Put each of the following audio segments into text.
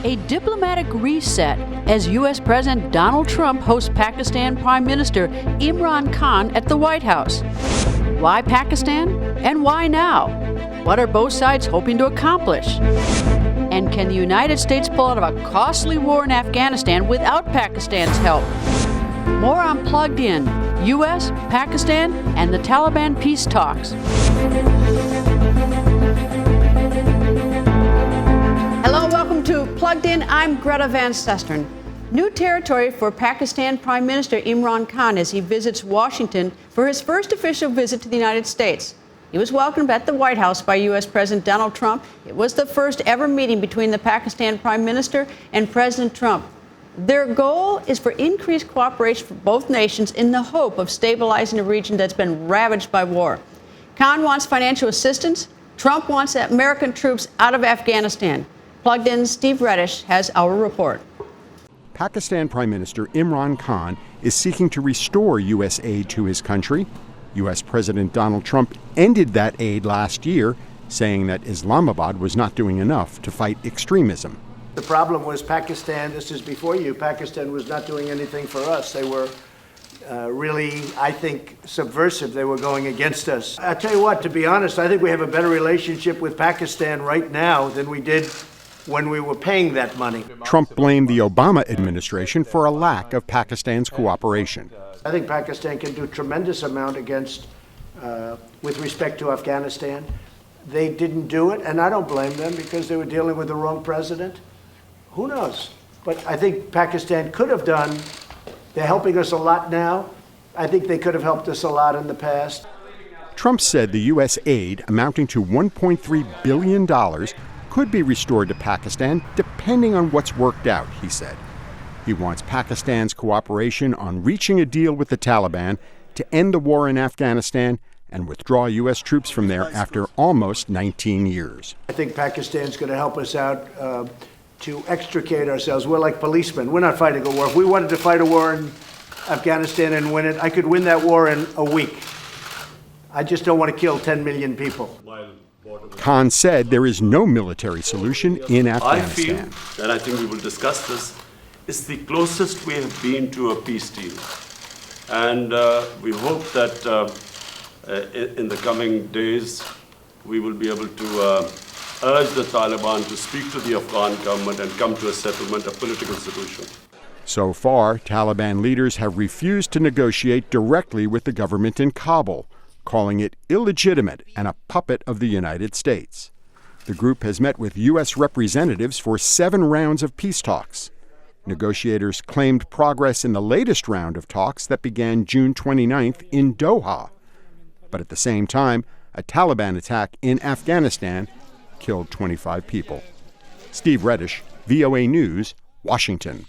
A diplomatic reset as U.S. President Donald Trump hosts Pakistan Prime Minister Imran Khan at the White House. Why Pakistan and why now? What are both sides hoping to accomplish? And can the United States pull out of a costly war in Afghanistan without Pakistan's help? More on Plugged In, U.S., Pakistan, and the Taliban peace talks. Hello, welcome to Plugged In. I'm Greta Van Susteren. New territory for Pakistan Prime Minister Imran Khan as he visits Washington for his first official visit to the United States. He was welcomed at the White House by U.S. President Donald Trump. It was the first ever meeting between the Pakistan Prime Minister and President Trump. Their goal is for increased cooperation for both nations in the hope of stabilizing a region that's been ravaged by war. Khan wants financial assistance. Trump wants American troops out of Afghanistan. Plugged In, Steve Reddish has our report. Pakistan Prime Minister Imran Khan is seeking to restore U.S. aid to his country. U.S. President Donald Trump ended that aid last year, saying that Islamabad was not doing enough to fight extremism. The problem was Pakistan, this is before you, Pakistan was not doing anything for us. They were really, I think, subversive. They were going against us. I tell you what, to be honest, I think we have a better relationship with Pakistan right now than we did when we were paying that money. Trump blamed the Obama administration for a lack of Pakistan's cooperation. I think Pakistan can do a tremendous amount with respect to Afghanistan. They didn't do it, and I don't blame them because they were dealing with the wrong president. Who knows? But I think Pakistan could have done. They're helping us a lot now. I think they could have helped us a lot in the past. Trump said the U.S. aid, amounting to $1.3 billion, could be restored to Pakistan depending on what's worked out, he said. He wants Pakistan's cooperation on reaching a deal with the Taliban to end the war in Afghanistan and withdraw U.S. troops from there after almost 19 years. I think Pakistan's going to help us out to extricate ourselves. We're like policemen. We're not fighting a war. If we wanted to fight a war in Afghanistan and win it, I could win that war in a week. I just don't want to kill 10 million people. Khan said there is no military solution in Afghanistan. I feel, and I think we will discuss this, it's the closest we have been to a peace deal. And we hope that in the coming days, we will be able to urge the Taliban to speak to the Afghan government and come to a settlement, a political solution. So far, Taliban leaders have refused to negotiate directly with the government in Kabul, calling it illegitimate and a puppet of the United States. The group has met with U.S. representatives for 7 rounds of peace talks. Negotiators claimed progress in the latest round of talks that began June 29th in Doha. But at the same time, a Taliban attack in Afghanistan killed 25 people. Steve Reddish, VOA News, Washington.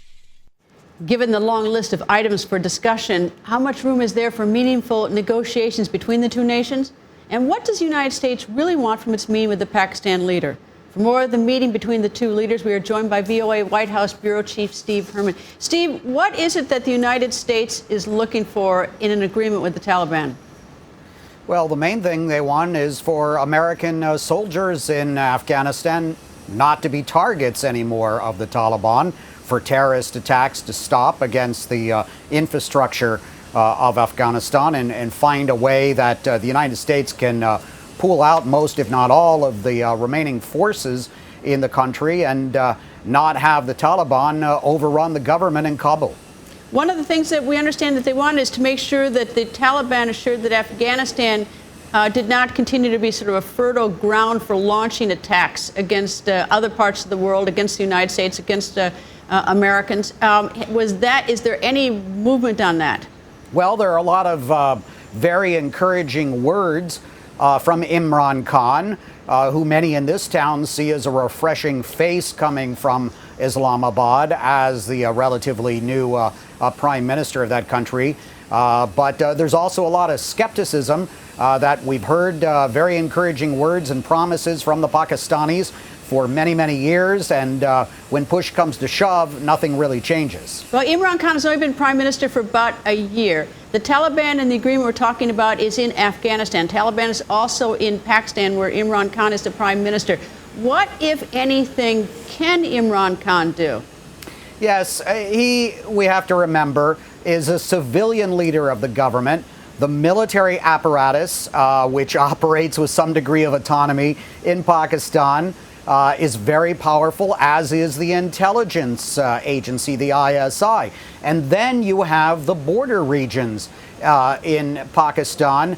Given the long list of items for discussion, how much room is there for meaningful negotiations between the two nations? And what does the United States really want from its meeting with the Pakistan leader? For more of the meeting between the two leaders, we are joined by VOA White House Bureau Chief Steve Herman. Steve, what is it that the United States is looking for in an agreement with the Taliban? Well, the main thing they want is for American soldiers in Afghanistan not to be targets anymore of the Taliban, for terrorist attacks to stop against the infrastructure of Afghanistan, and find a way that the United States can pull out most, if not all, of the remaining forces in the country and not have the Taliban overrun the government in Kabul. One of the things that we understand that they want is to make sure that the Taliban assured that Afghanistan did not continue to be sort of a fertile ground for launching attacks against other parts of the world, against the United States, against Americans. Is there any movement on that? Well, there are a lot of very encouraging words from Imran Khan, who many in this town see as a refreshing face coming from Islamabad as the relatively new prime minister of that country. But there's also a lot of skepticism that we've heard very encouraging words and promises from the Pakistanis for many, many years, and when push comes to shove, nothing really changes. Well, Imran Khan has only been prime minister for about a year. The Taliban and the agreement we're talking about is in Afghanistan. Taliban is also in Pakistan, where Imran Khan is the prime minister. What, if anything, can Imran Khan do? Yes, we have to remember, is a civilian leader of the government. The military apparatus, which operates with some degree of autonomy in Pakistan, is very powerful, as is the intelligence agency, the ISI. And then you have the border regions in Pakistan,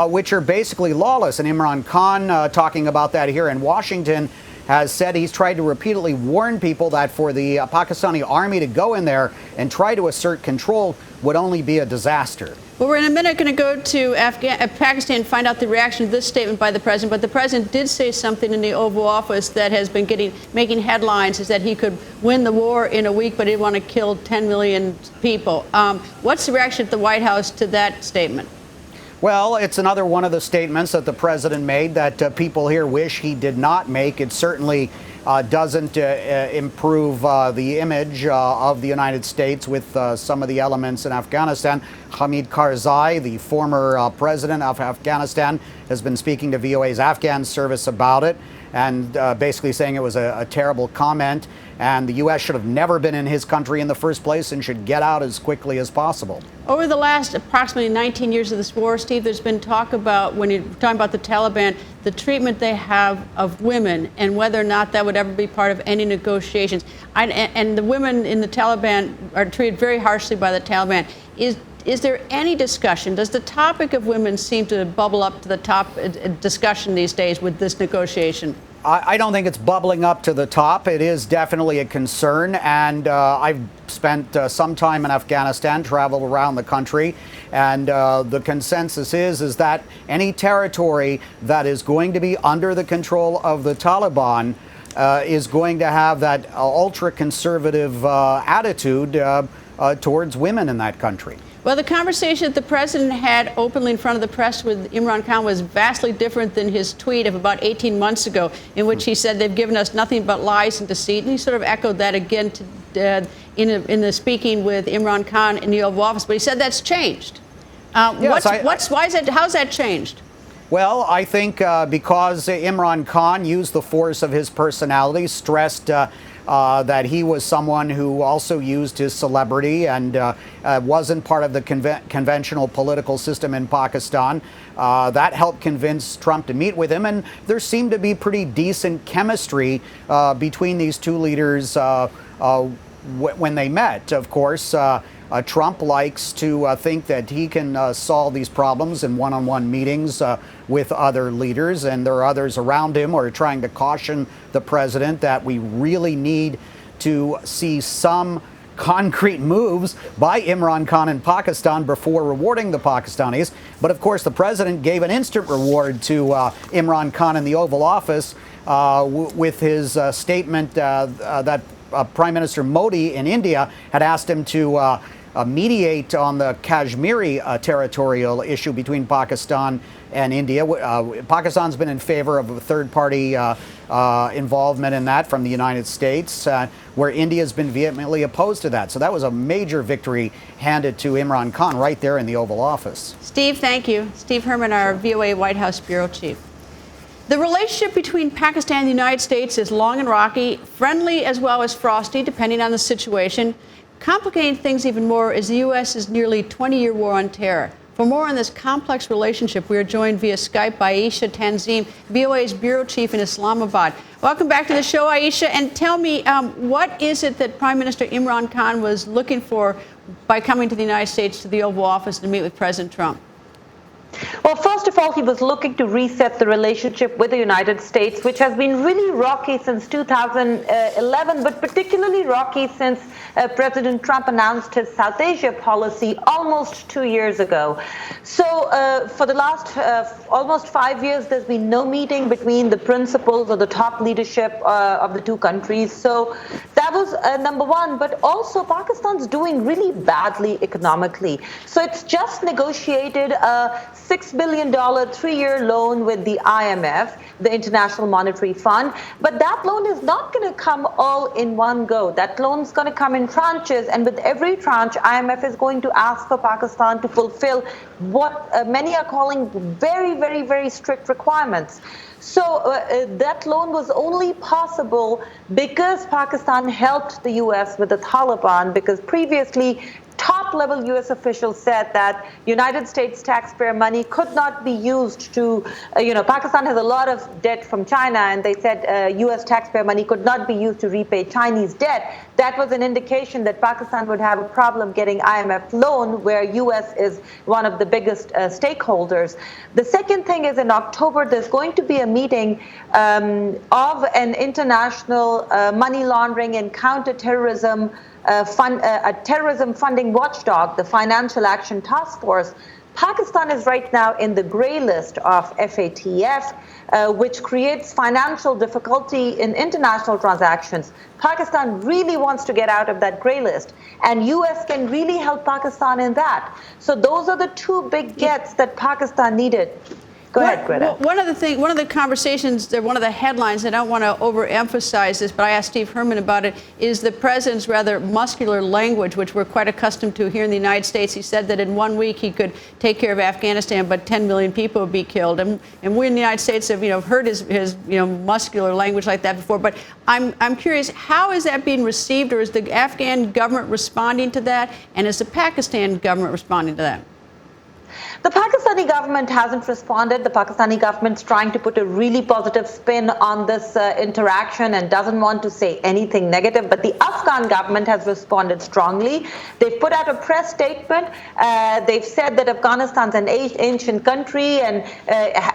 which are basically lawless. And Imran Khan, talking about that here in Washington, has said he's tried to repeatedly warn people that for the Pakistani army to go in there and try to assert control would only be a disaster. Well, we're in a minute going to go to Pakistan and find out the reaction to this statement by the president. But the president did say something in the Oval Office that has been making headlines, is that he could win the war in a week, but he didn't want to kill 10 million people. What's the reaction at the White House to that statement? Well, it's another one of the statements that the president made that people here wish he did not make. It certainly doesn't improve the image of the United States with some of the elements in Afghanistan. Hamid Karzai, the former president of Afghanistan, has been speaking to VOA's Afghan service about it and basically saying it was a terrible comment, and the U.S. should have never been in his country in the first place and should get out as quickly as possible. Over the last approximately 19 years of this war, Steve, there's been talk about, when you're talking about the Taliban, the treatment they have of women and whether or not that would ever be part of any negotiations. And the women in the Taliban are treated very harshly by the Taliban. Is there any discussion? Does the topic of women seem to bubble up to the top discussion these days with this negotiation? I don't think it's bubbling up to the top. It is definitely a concern, and I've spent some time in Afghanistan, traveled around the country, and the consensus is that any territory that is going to be under the control of the Taliban is going to have that ultra-conservative attitude towards women in that country. Well, the conversation that the president had openly in front of the press with Imran Khan was vastly different than his tweet of about 18 months ago, in which he said they've given us nothing but lies and deceit. And he sort of echoed that again in the speaking with Imran Khan in the Oval Office. But he said that's changed. How's that changed? Well, I think because Imran Khan used the force of his personality, stressed that he was someone who also used his celebrity and wasn't part of the conventional political system in Pakistan. That helped convince Trump to meet with him, and there seemed to be pretty decent chemistry between these two leaders when they met. Of course, Trump likes to think that he can solve these problems in one-on-one meetings with other leaders, and there are others around him who are trying to caution the president that we really need to see some concrete moves by Imran Khan in Pakistan before rewarding the Pakistanis. But of course, the president gave an instant reward to Imran Khan in the Oval Office with his statement that Prime Minister Modi in India had asked him to mediate on the Kashmiri territorial issue between Pakistan and India. Pakistan's been in favor of a third-party involvement in that from the United States, where India's been vehemently opposed to that. So that was a major victory handed to Imran Khan right there in the Oval Office. Steve, thank you. Steve Herman, our VOA White House Bureau Chief. The relationship between Pakistan and the United States is long and rocky, friendly as well as frosty, depending on the situation. Complicating things even more is the U.S.'s nearly 20-year war on terror. For more on this complex relationship, we are joined via Skype by Aisha Tanzim, VOA's bureau chief in Islamabad. Welcome back to the show, Aisha, and tell me, what is it that Prime Minister Imran Khan was looking for by coming to the United States to the Oval Office to meet with President Trump? Well, first of all, he was looking to reset the relationship with the United States, which has been really rocky since 2011, but particularly rocky since President Trump announced his South Asia policy almost 2 years ago. So for the last almost 5 years, there's been no meeting between the principals or the top leadership of the two countries. So that was number one. But also, Pakistan's doing really badly economically. So it's just negotiated a $6 billion 3-year loan with the IMF, the International Monetary Fund. But that loan is not going to come all in one go. That loan's going to come in tranches. And with every tranche, IMF is going to ask for Pakistan to fulfill what many are calling very, very, very strict requirements. So that loan was only possible because Pakistan helped the U.S. with the Taliban, because previously top-level U.S. officials said that United States taxpayer money could not be used to, Pakistan has a lot of debt from China, and they said U.S. taxpayer money could not be used to repay Chinese debt. That was an indication that Pakistan would have a problem getting IMF loan, where U.S. is one of the biggest stakeholders. The second thing is, in October, there's going to be a meeting of an international money laundering and counterterrorism a terrorism funding watchdog, the Financial Action Task Force. Pakistan is right now in the gray list of FATF, which creates financial difficulty in international transactions. Pakistan really wants to get out of that gray list, and U.S. can really help Pakistan in that. So those are the two big gets that Pakistan needed. Go ahead, Greta. One of the conversations, one of the headlines, and I don't want to overemphasize this, but I asked Steve Herman about it, is the president's rather muscular language, which we're quite accustomed to here in the United States. He said that in 1 week he could take care of Afghanistan, but 10 million people would be killed. And we in the United States have, heard his muscular language like that before. But I'm curious, how is that being received, or is the Afghan government responding to that, and is the Pakistan government responding to that? The Pakistani government hasn't responded. The Pakistani government's trying to put a really positive spin on this interaction and doesn't want to say anything negative. But the Afghan government has responded strongly. They've put out a press statement. They've said that Afghanistan's an ancient country and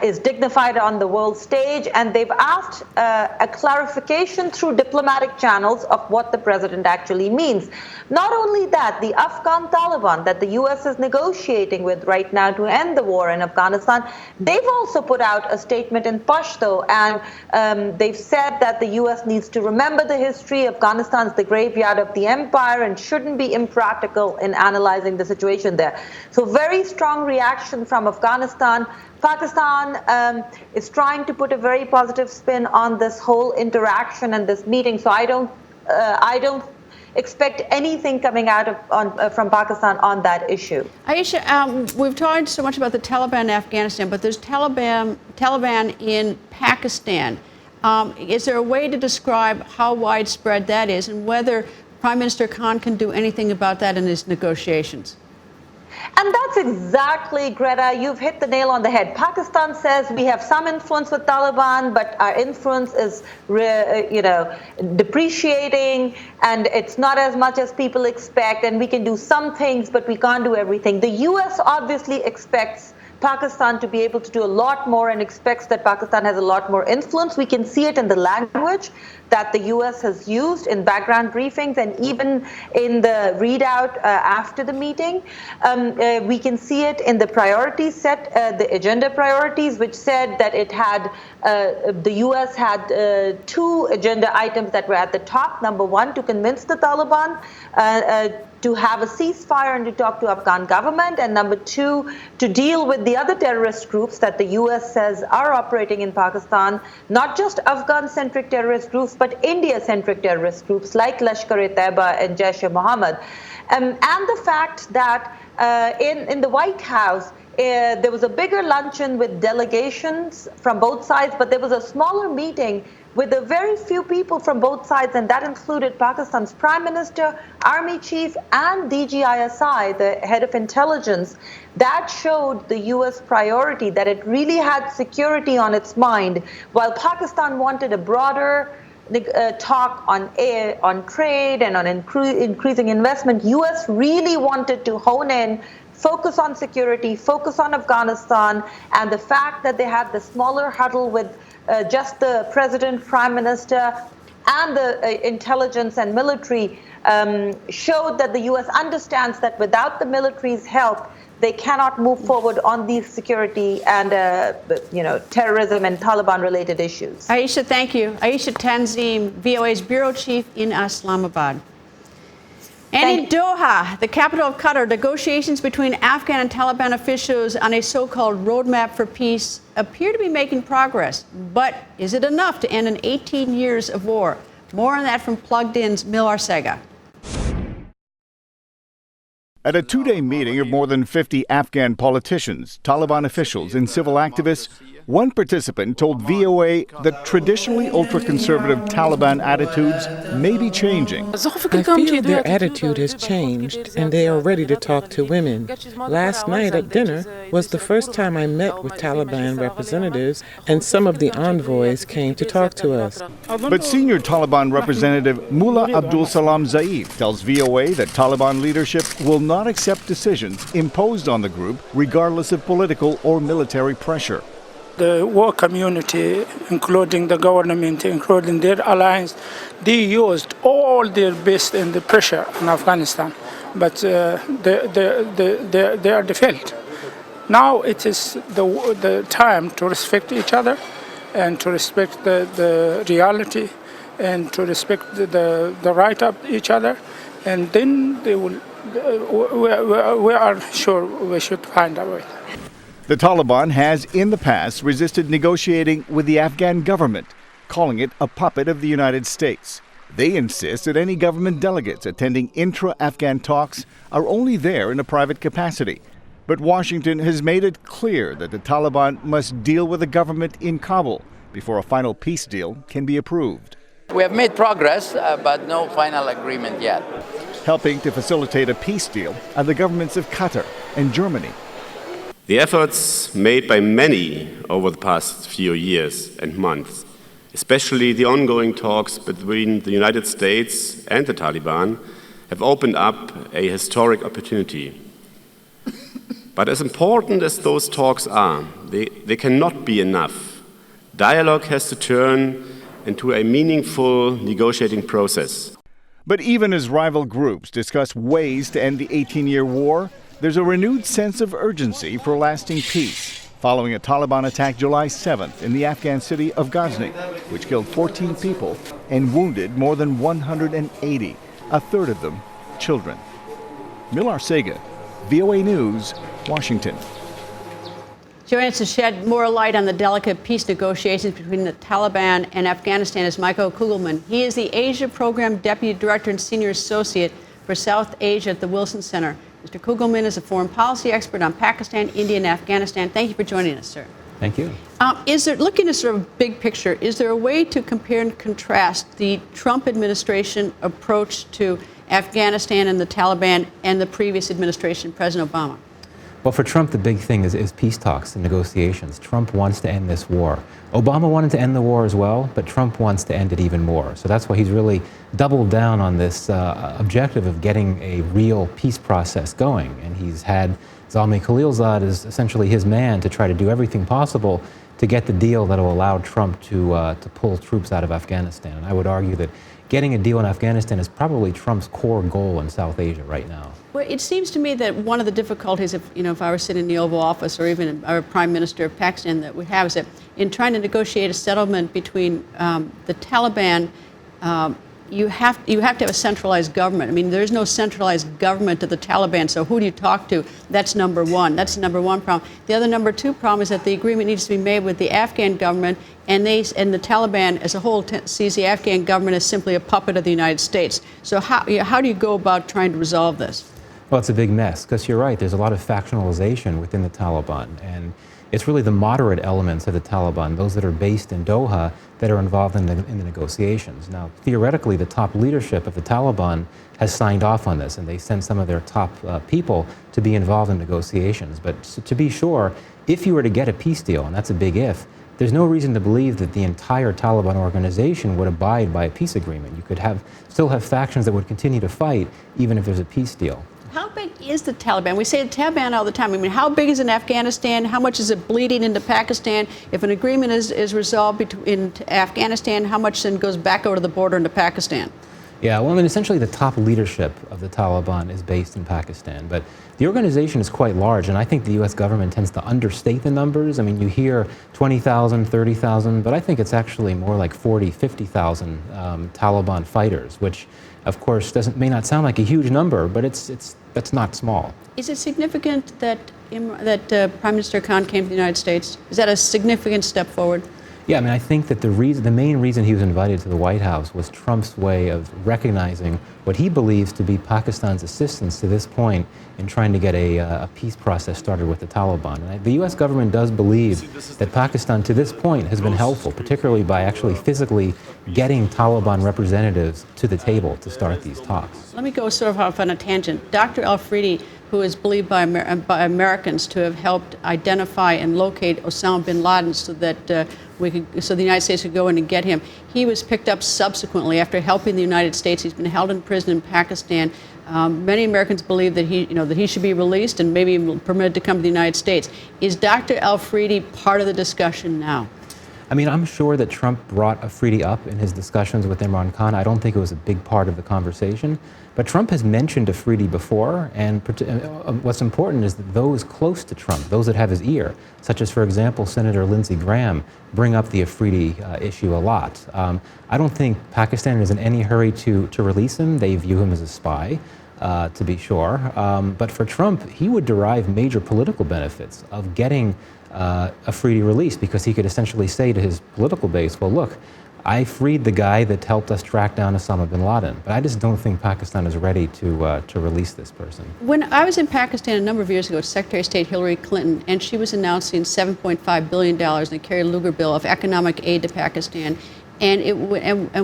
is dignified on the world stage. And they've asked a clarification through diplomatic channels of what the president actually means. Not only that, the Afghan Taliban that the U.S. is negotiating with right now to end the war in Afghanistan, they've also put out a statement in Pashto, and they've said that the U.S. needs to remember the history. Afghanistan's the graveyard of the empire and shouldn't be impractical in analyzing the situation there. So very strong reaction from Afghanistan. Pakistan is trying to put a very positive spin on this whole interaction and this meeting. So I don't expect anything coming out from Pakistan on that issue. Aisha, we've talked so much about the Taliban in Afghanistan, but there's Taliban in Pakistan. Is there a way to describe how widespread that is, and whether Prime Minister Khan can do anything about that in his negotiations? And that's exactly, Greta, you've hit the nail on the head. Pakistan says we have some influence with Taliban, but our influence is, depreciating, and it's not as much as people expect, and we can do some things, but we can't do everything. The U.S. obviously expects Pakistan to be able to do a lot more and expects that Pakistan has a lot more influence. We can see it in the language that the U.S. has used in background briefings and even in the readout after the meeting. We can see it in the priorities set, the agenda priorities, which said that it had, the U.S. had two agenda items that were at the top. Number one, to convince the Taliban to have a ceasefire and to talk to Afghan government, and number two, to deal with the other terrorist groups that the U.S. says are operating in Pakistan, not just Afghan-centric terrorist groups, but India-centric terrorist groups like Lashkar-e-Taiba and Jaish-e-Mohammed. And the fact that in the White House, there was a bigger luncheon with delegations from both sides, but there was a smaller meeting with a very few people from both sides, and that included Pakistan's Prime Minister, Army Chief, and DGISI, the head of intelligence. That showed the U.S. priority, that it really had security on its mind, while Pakistan wanted a broader talk on trade and on increasing investment. U.S. really wanted to hone in, focus on security, focus on Afghanistan, and the fact that they had the smaller huddle with just the president, prime minister, and the intelligence and military showed that the U.S. understands that without the military's help, they cannot move forward on these security and terrorism and Taliban-related issues. Aisha, thank you. Aisha Tanzim, VOA's bureau chief in Islamabad. And in Doha, the capital of Qatar, negotiations between Afghan and Taliban officials on a so-called roadmap for peace appear to be making progress. But is it enough to end 18 years of war? More on that from Plugged In's Mil Arcega. At a two-day meeting of more than 50 Afghan politicians, Taliban officials, and civil activists, One participant told VOA that traditionally ultra-conservative Taliban attitudes may be changing. I feel their attitude has changed, and they are ready to talk to women. Last night at dinner was the first time I met with Taliban representatives, and some of the envoys came to talk to us. But senior Taliban representative Mullah Abdul Salam Zaif tells VOA that Taliban leadership will not accept decisions imposed on the group regardless of political or military pressure. The world community, including the government, including their alliance, they used all their best in the pressure in Afghanistan, but they are defeated. Now it is the time to respect each other and to respect the reality and to respect the right of each other, and then they will. We are sure we should find a way. The Taliban has, in the past, resisted negotiating with the Afghan government, calling it a puppet of the United States. They insist that any government delegates attending intra-Afghan talks are only there in a private capacity. But Washington has made it clear that the Taliban must deal with the government in Kabul before a final peace deal can be approved. We have made progress, but no final agreement yet. Helping to facilitate a peace deal are the governments of Qatar and Germany. The efforts made by many over the past few years and months, especially the ongoing talks between the United States and the Taliban, have opened up a historic opportunity. But as important as those talks are, they cannot be enough. Dialogue has to turn into a meaningful negotiating process. But even as rival groups discuss ways to end the 18-year war, there's a renewed sense of urgency for lasting peace following a Taliban attack July 7th in the Afghan city of Ghazni, which killed 14 people and wounded more than 180, a third of them children. Millar Sega, VOA News, Washington. Joining us to shed more light on the delicate peace negotiations between the Taliban and Afghanistan is Michael Kugelman. He is the Asia Program Deputy Director and Senior Associate for South Asia at the Wilson Center. Mr. Kugelman is a foreign policy expert on Pakistan, India, and Afghanistan. Thank you for joining us, sir. Thank you. Is there, looking at sort of big picture, is there a way to compare and contrast the Trump administration approach to Afghanistan and the Taliban and the previous administration, President Obama? Well, for Trump, the big thing is peace talks and negotiations. Trump wants to end this war. Obama wanted to end the war as well, but Trump wants to end it even more. So that's why he's really doubled down on this objective of getting a real peace process going. And he's had Zalmay Khalilzad as essentially his man to try to do everything possible to get the deal that will allow Trump to pull troops out of Afghanistan. And I would argue that getting a deal in Afghanistan is probably Trump's core goal in South Asia right now. Well, it seems to me that one of the difficulties, if I were sitting in the Oval Office or even our Prime Minister of Pakistan, that would have is that in trying to negotiate a settlement between the Taliban, you have to have a centralized government. I mean, there's no centralized government of the Taliban, so who do you talk to? That's number one. That's the number one problem. The other number two problem is that the agreement needs to be made with the Afghan government, and the Taliban as a whole sees the Afghan government as simply a puppet of the United States. So how do you go about trying to resolve this? Well, it's a big mess, because you're right, there's a lot of factionalization within the Taliban, and it's really the moderate elements of the Taliban, those that are based in Doha, that are involved in the negotiations. Now, theoretically, the top leadership of the Taliban has signed off on this, and they sent some of their top people to be involved in negotiations. But to be sure, if you were to get a peace deal, and that's a big if, there's no reason to believe that the entire Taliban organization would abide by a peace agreement. You could still have factions that would continue to fight, even if there's a peace deal. How big is the Taliban? We say the Taliban all the time. I mean, how big is it in Afghanistan? How much is it bleeding into Pakistan? If an agreement is resolved in Afghanistan, how much then goes back over the border into Pakistan? Yeah, well, I mean, essentially the top leadership of the Taliban is based in Pakistan, but the organization is quite large, and I think the U.S. government tends to understate the numbers. I mean, you hear 20,000, 30,000, but I think it's actually more like 40, 50,000 Taliban fighters, which, of course, may not sound like a huge number, but that's not small. Is it significant that Prime Minister Khan came to the United States? Is that a significant step forward? Yeah, I mean, I think that the main reason he was invited to the White House was Trump's way of recognizing what he believes to be Pakistan's assistance to this point in trying to get a peace process started with the Taliban. And the U.S. government does believe that Pakistan to this point has been helpful, particularly by actually physically getting Taliban representatives to the table to start these talks. Let me go sort of off on a tangent. Dr. Al-Afridi, who is believed by Americans to have helped identify and locate Osama bin Laden so that so the United States could go in and get him. He was picked up subsequently after helping the United States. He's been held in prison in Pakistan. Many Americans believe that he should be released and maybe permitted to come to the United States. Is Dr. Al-Afridi part of the discussion now? I mean, I'm sure that Trump brought Afridi up in his discussions with Imran Khan. I don't think it was a big part of the conversation. But Trump has mentioned Afridi before, and what's important is that those close to Trump, those that have his ear, such as, for example, Senator Lindsey Graham, bring up the Afridi issue a lot. I don't think Pakistan is in any hurry to release him. They view him as a spy, to be sure. But for Trump, he would derive major political benefits of getting Afridi released, because he could essentially say to his political base, well, look, I freed the guy that helped us track down Osama bin Laden, but I just don't think Pakistan is ready to release this person. When I was in Pakistan a number of years ago, Secretary of State Hillary Clinton, and she was announcing $7.5 billion in the Kerry Lugar bill of economic aid to Pakistan. And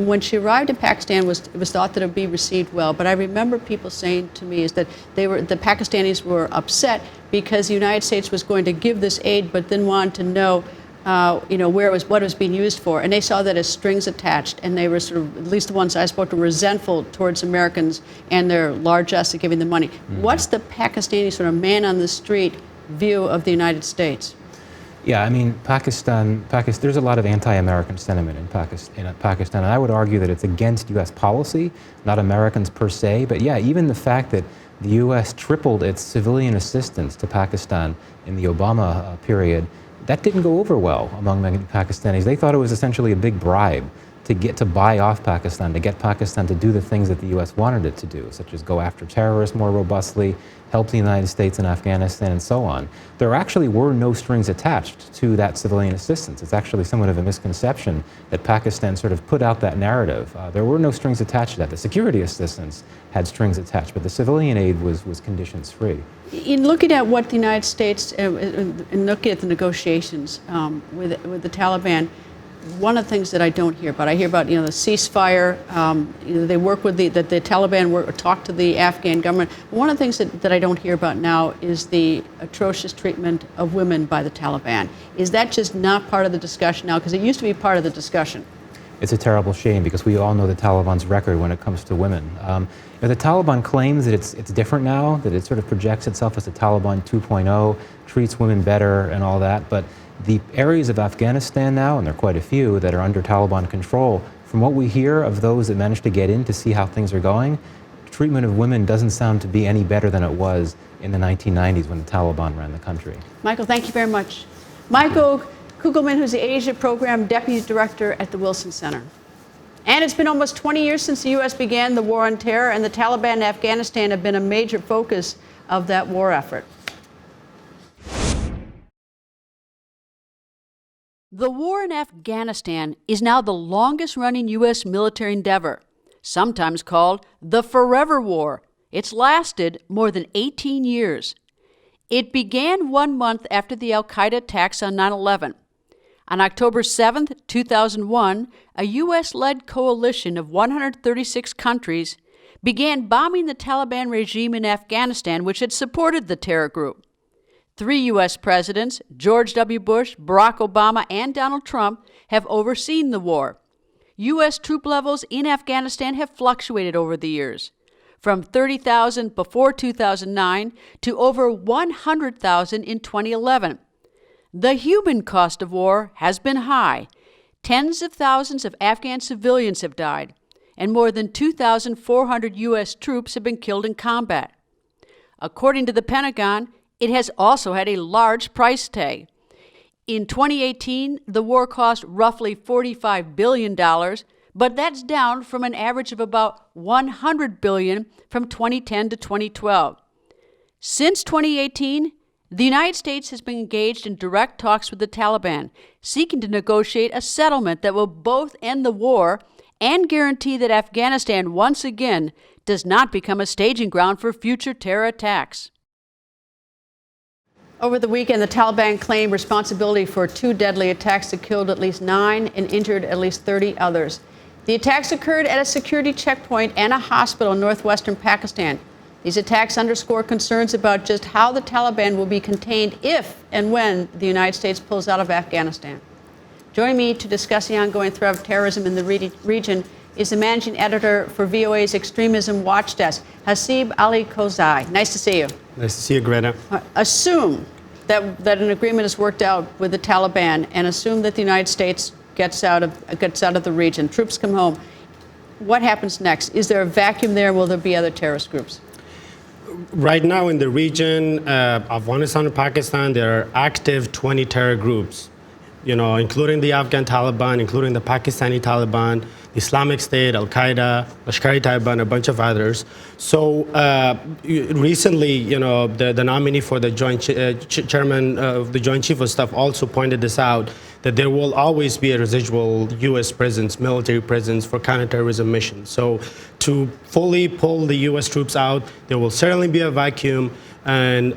when she arrived in Pakistan, it was thought that it would be received well. But I remember people saying to me is that the Pakistanis were upset because the United States was going to give this aid, but then wanted to know where it was, what it was being used for, and they saw that as strings attached, and they were sort of, at least the ones I spoke to, resentful towards Americans and their largesse of giving them money. Mm-hmm. What's the Pakistani sort of man on the street view of the United States? Yeah, I mean, Pakistan, there's a lot of anti-American sentiment in Pakistan, and I would argue that it's against U.S. policy, not Americans per se, but yeah, even the fact that the U.S. tripled its civilian assistance to Pakistan in the Obama period, that didn't go over well among many Pakistanis. They thought it was essentially a big bribe to buy off Pakistan, to get Pakistan to do the things that the U.S. wanted it to do, such as go after terrorists more robustly, help the United States in Afghanistan, and so on. There actually were no strings attached to that civilian assistance. It's actually somewhat of a misconception that Pakistan sort of put out that narrative. There were no strings attached to that. The security assistance had strings attached, but the civilian aid was conditions-free. In looking at what the United States, and looking at the negotiations with the Taliban, one of the things that I don't hear about, I hear about the ceasefire. They work with the Taliban talk to the Afghan government. One of the things that I don't hear about now is the atrocious treatment of women by the Taliban. Is that just not part of the discussion now? Because it used to be part of the discussion. It's a terrible shame, because we all know the Taliban's record when it comes to women. The Taliban claims that it's different now, that it sort of projects itself as the Taliban 2.0, treats women better and all that, but the areas of Afghanistan now, and there are quite a few, that are under Taliban control, from what we hear of those that manage to get in to see how things are going, treatment of women doesn't sound to be any better than it was in the 1990s when the Taliban ran the country. Michael, thank you very much. Michael Kugelman, who's the Asia Program Deputy Director at the Wilson Center. And it's been almost 20 years since the U.S. began the war on terror, and the Taliban in Afghanistan have been a major focus of that war effort. The war in Afghanistan is now the longest-running U.S. military endeavor, sometimes called the Forever War. It's lasted more than 18 years. It began 1 month after the al-Qaeda attacks on 9/11. On October 7, 2001, a U.S.-led coalition of 136 countries began bombing the Taliban regime in Afghanistan, which had supported the terror group. 3 U.S. presidents, George W. Bush, Barack Obama, and Donald Trump, have overseen the war. U.S. troop levels in Afghanistan have fluctuated over the years, from 30,000 before 2009 to over 100,000 in 2011. The human cost of war has been high. Tens of thousands of Afghan civilians have died, and more than 2,400 U.S. troops have been killed in combat. According to the Pentagon, it has also had a large price tag. In 2018, the war cost roughly $45 billion, but that's down from an average of about $100 billion from 2010 to 2012. Since 2018, The United States has been engaged in direct talks with the Taliban, seeking to negotiate a settlement that will both end the war and guarantee that Afghanistan once again does not become a staging ground for future terror attacks. Over the weekend, the Taliban claimed responsibility for 2 deadly attacks that killed at least 9 and injured at least 30 others. The attacks occurred at a security checkpoint and a hospital in northwestern Pakistan. These attacks underscore concerns about just how the Taliban will be contained if and when the United States pulls out of Afghanistan. Joining me to discuss the ongoing threat of terrorism in the region is the managing editor for VOA's Extremism Watch Desk, Hasib Ali Kozai. Nice to see you. Nice to see you, Greta. Assume that an agreement is worked out with the Taliban, and assume that the United States gets out of the region. Troops come home. What happens next? Is there a vacuum there? Will there be other terrorist groups? Right now in the region, Afghanistan and Pakistan, there are active 20 terror groups, including the Afghan Taliban, including the Pakistani Taliban, Islamic State, Al-Qaeda, Lashkar-e-Taiba, a bunch of others. So recently, the nominee for the joint chairman of the Joint Chief of Staff also pointed this out, that there will always be a residual U.S. presence, military presence for counterterrorism missions. So to fully pull the U.S. troops out, there will certainly be a vacuum. And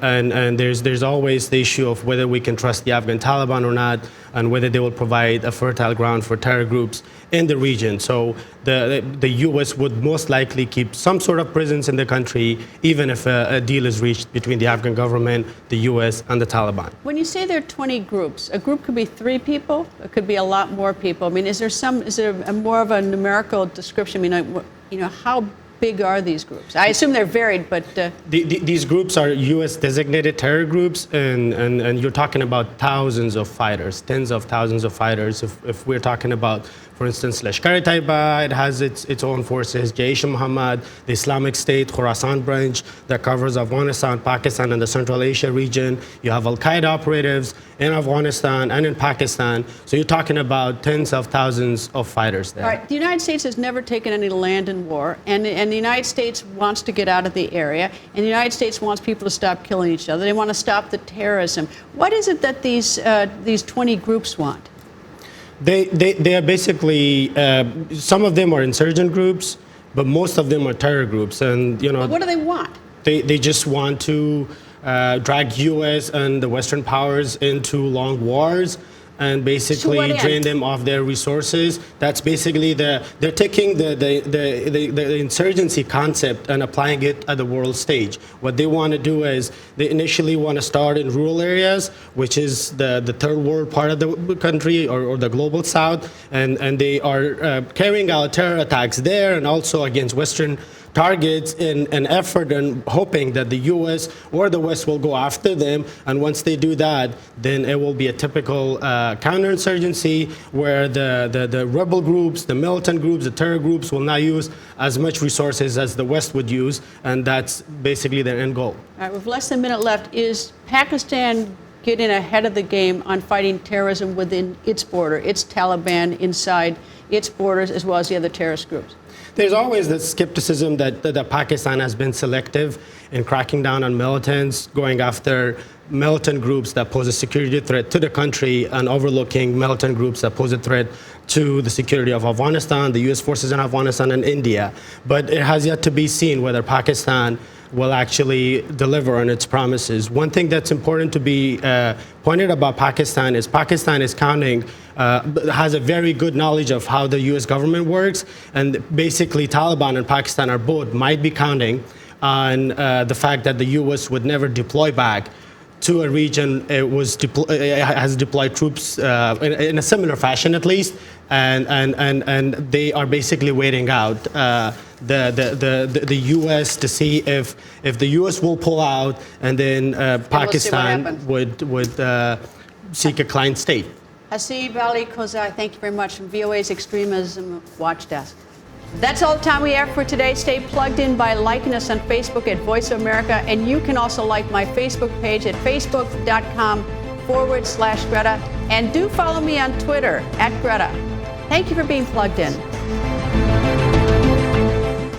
there's always the issue of whether we can trust the Afghan Taliban or not, and whether they will provide a fertile ground for terror groups in the region. So the U.S. would most likely keep some sort of presence in the country, even if a deal is reached between the Afghan government, the U.S., and the Taliban. When you say there are 20 groups, a group could be 3 people, it could be a lot more people. I mean, is there a more of a numerical description? I mean, how big are these groups? I assume they're varied, but... These groups are U.S. designated terror groups, and you're talking about thousands of fighters, tens of thousands of fighters. If we're talking about, for instance, Lashkar-e-Taiba, it has its own forces, Jaish-e-Mohammed, the Islamic State, Khorasan branch that covers Afghanistan, Pakistan, and the Central Asia region. You have Al-Qaeda operatives in Afghanistan and in Pakistan. So you're talking about tens of thousands of fighters there. All right, the United States has never taken any land in war, and the United States wants to get out of the area, and the United States wants people to stop killing each other. They want to stop the terrorism. What is it that these 20 groups want? They are basically, some of them are insurgent groups, but most of them are terror groups. And what do they want? They just want to drag U.S. and the Western powers into long wars and basically drain them of their resources. That's basically they're taking the insurgency concept and applying it at the world stage. What they want to do is they initially want to start in rural areas, which is the third world part of the country or the global south, and they are carrying out terror attacks there and also against Western targets in an effort and hoping that the U.S. or the West will go after them. And once they do that, then it will be a typical counterinsurgency where the rebel groups, the militant groups, the terror groups will not use as much resources as the West would use. And that's basically their end goal. All right, with less than a minute left, is Pakistan getting ahead of the game on fighting terrorism within its border, its Taliban inside its borders, as well as the other terrorist groups? There's always the skepticism that Pakistan has been selective in cracking down on militants, going after militant groups that pose a security threat to the country and overlooking militant groups that pose a threat to the security of Afghanistan, the U.S. forces in Afghanistan, and India. But it has yet to be seen whether Pakistan will actually deliver on its promises. One thing that's important to be pointed about Pakistan is counting, has a very good knowledge of how the U.S. government works, and basically Taliban and Pakistan are both might be counting on the fact that the U.S. would never deploy back to a region it has deployed troops in a similar fashion at least, and they are basically waiting out the U.S. to see if the U.S. will pull out, and then Pakistan would seek a client state. Hasib Ali Kozai, thank you very much, from VOA's Extremism Watch Desk. That's all the time we have for today. Stay plugged in by liking us on Facebook at Voice of America, and you can also like my Facebook page at facebook.com/Greta, and do follow me on Twitter @Greta. Thank you for being plugged in.